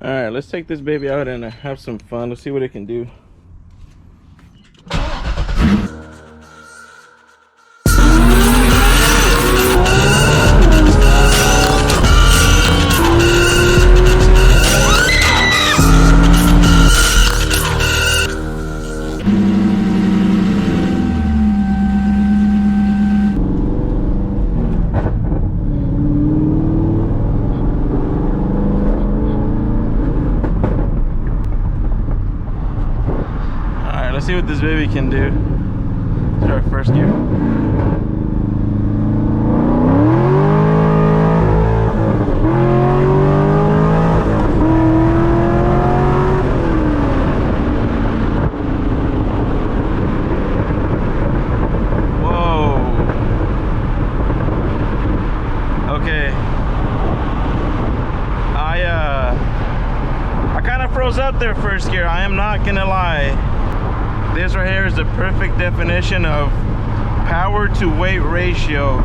All right, let's take this baby out and have some fun. Let's see what it can do. Let's see what this baby can do. It's our first gear. Whoa. Okay. I kind of froze up there first gear. I am not gonna lie. This right here is the perfect definition of power to weight ratio.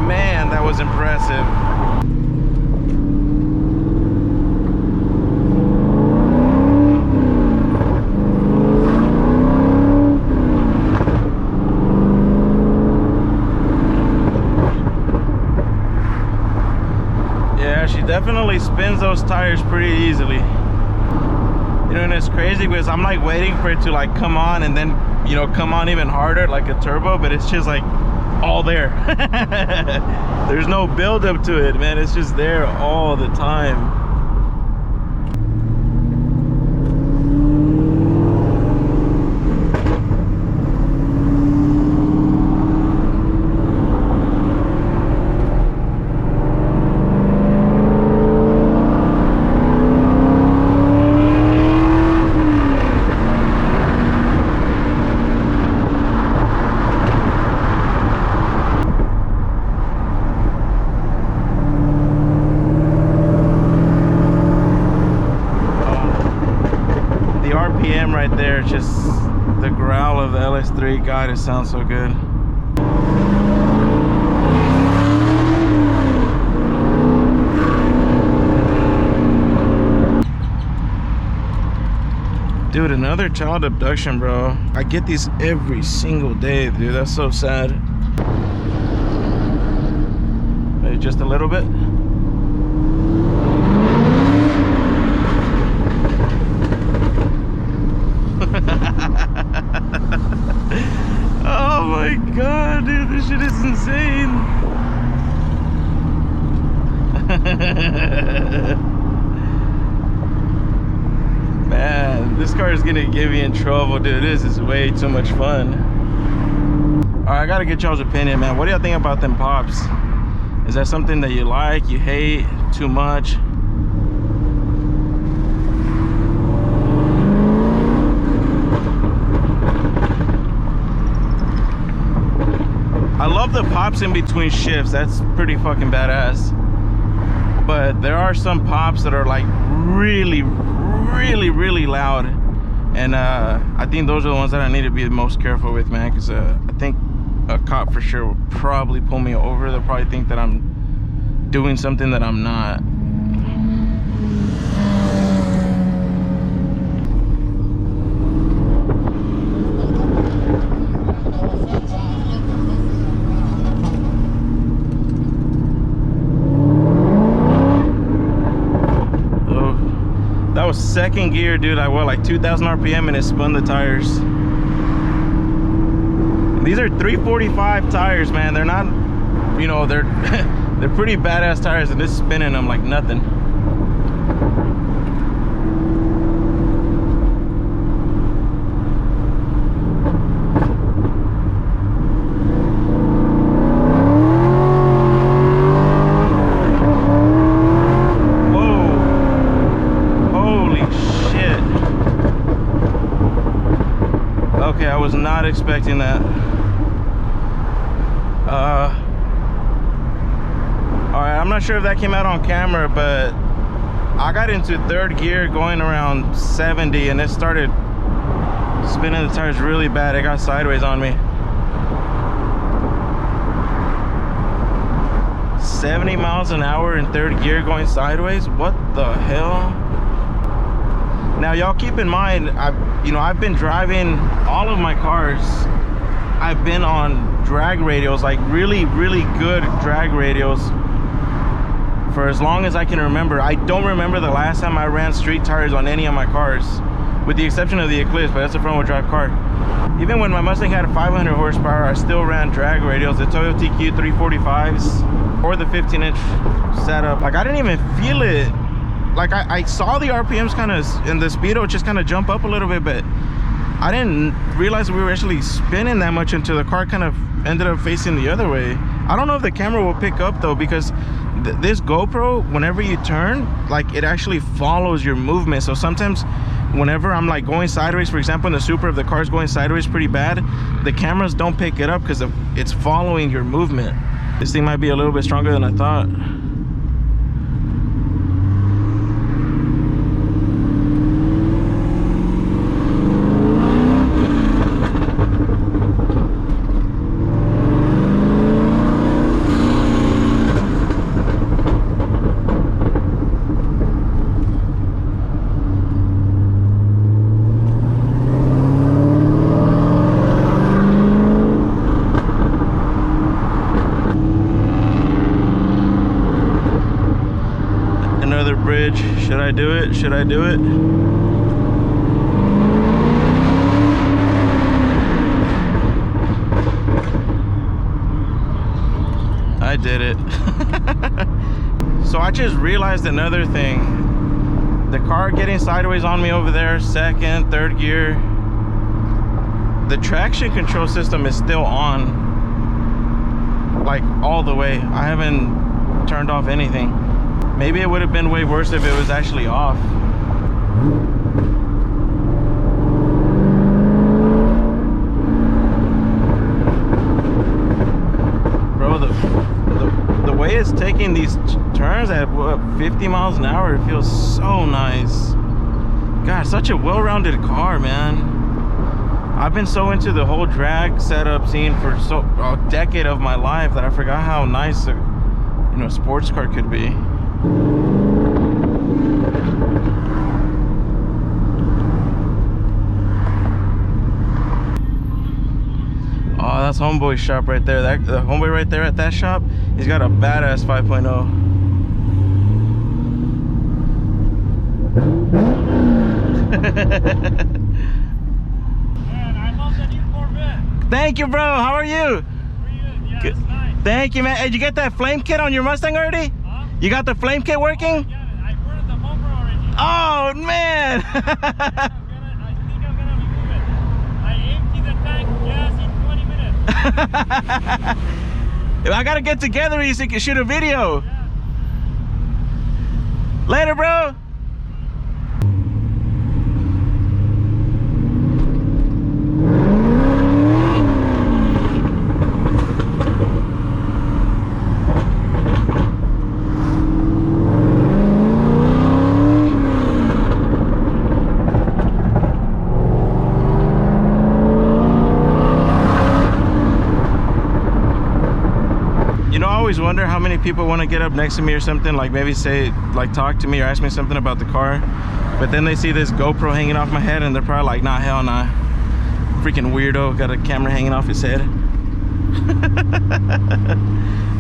Man, that was impressive. Yeah, she definitely spins those tires pretty easily. You know, and it's crazy because I'm like waiting for it to like come on and then, you know, come on even harder like a turbo, but it's just like all there. There's no build up to it, man. It's just there all the time. RPM right there, just the growl of the LS3. God, it sounds so good. Dude, another child abduction, bro. I get these every single day, dude. That's so sad. Maybe just a little bit. Oh my god, dude, this shit is insane. Man, this car is gonna get me in trouble, dude. This is way too much fun. Alright, I gotta get y'all's opinion, man. What do y'all think about them pops? Is that something that you like, you hate, too much? I love the pops in between shifts. That's pretty fucking badass. But there are some pops that are like really loud, and I think those are the ones that I need to be the most careful with, man, because I think a cop for sure will probably pull me over. They'll probably think that I'm doing something that I'm not. That was second gear, dude. I went like 2,000 RPM and it spun the tires. And these are 345 tires, man. They're not, you know, they're they're pretty badass tires, and it's spinning them like nothing. Okay, I was not expecting that. Alright, I'm not sure if that came out on camera, but I got into third gear going around 70 and it started spinning the tires really bad. It got sideways on me. 70 miles an hour in third gear going sideways? What the hell? Now y'all keep in mind, I've been driving all of my cars. I've been on drag radios, like really good drag radios, for as long as I can remember. I don't remember the last time I ran street tires on any of my cars, with the exception of the Eclipse, but that's a front wheel drive car. Even when my Mustang had a 500 horsepower, I still ran drag radios, the Toyota TQ 345s or the 15-inch setup. Like, I didn't even feel it. Like, I saw the RPMs kind of, and the speedo just kind of jump up a little bit, but I didn't realize we were actually spinning that much until the car kind of ended up facing the other way. I don't know if the camera will pick up though, because this GoPro, whenever you turn, like, it actually follows your movement. So sometimes whenever I'm like going sideways, for example in the Supra, if the car's going sideways pretty bad, the cameras don't pick it up because it's following your movement. This thing might be a little bit stronger than I thought. Bridge. Should I do it? Should I do it? I did it. So I just realized another thing. The car getting sideways on me over there, second, third gear, the traction control system is still on, like, all the way. I haven't turned off anything. Maybe it would have been way worse if it was actually off. Bro, the way it's taking these turns at what, 50 miles an hour, it feels so nice. God, such a well-rounded car, man. I've been so into the whole drag setup scene for a decade of my life that I forgot how nice a sports car could be. Oh, that's homeboy's shop right there. The homeboy right there at that shop, he's got a badass 5.0. Man, I love the new Corvette. Thank you, bro. How are you? Yeah, it's nice. Thank you, man. Hey, did you get that flame kit on your Mustang already? Huh? You got the flame kit working? Yeah, I burned the bumper already. Oh, man. I think I'm gonna remove it. I emptied the tank gas in 20 minutes. I gotta get together with you so you can shoot a video. Yeah. Later, bro. I always wonder how many people want to get up next to me or something, like maybe say, like, talk to me or ask me something about the car, but then they see this GoPro hanging off my head and they're probably like, nah, hell nah, freaking weirdo, got a camera hanging off his head.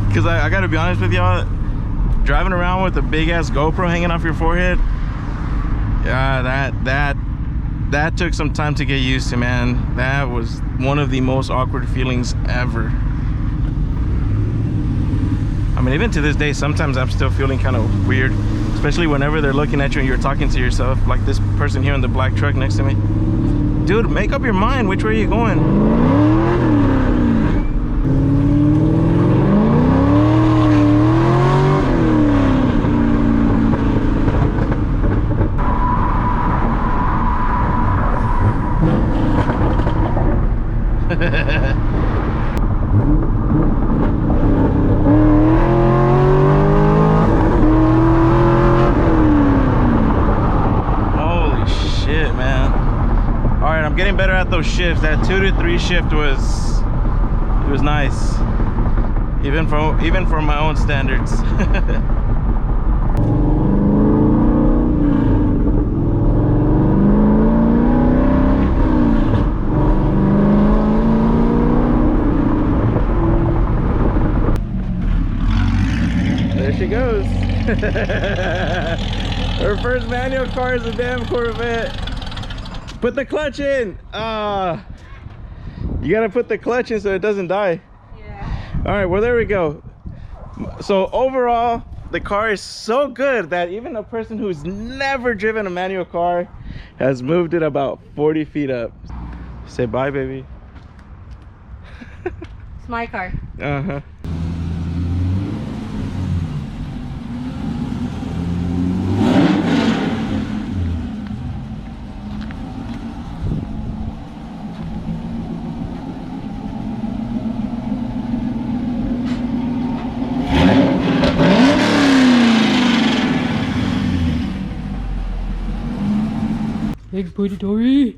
Because I gotta be honest with y'all, driving around with a big ass GoPro hanging off your forehead, yeah, that took some time to get used to, man. That was one of the most awkward feelings ever. I mean, even to this day, sometimes I'm still feeling kind of weird, especially whenever they're looking at you and you're talking to yourself, like this person here in the black truck next to me. Dude, make up your mind. Which way are you going? I'm getting better at those shifts. That 2 to 3 shift was nice, even for my own standards. Her first manual car is a damn Corvette. Put the clutch in. You gotta put the clutch in so it doesn't die. Yeah. All right, well, there we go. So overall, the car is so good that even a person who's never driven a manual car has moved it about 40 feet up. Say bye, baby. It's my car. Uh-huh. Big booty Dory.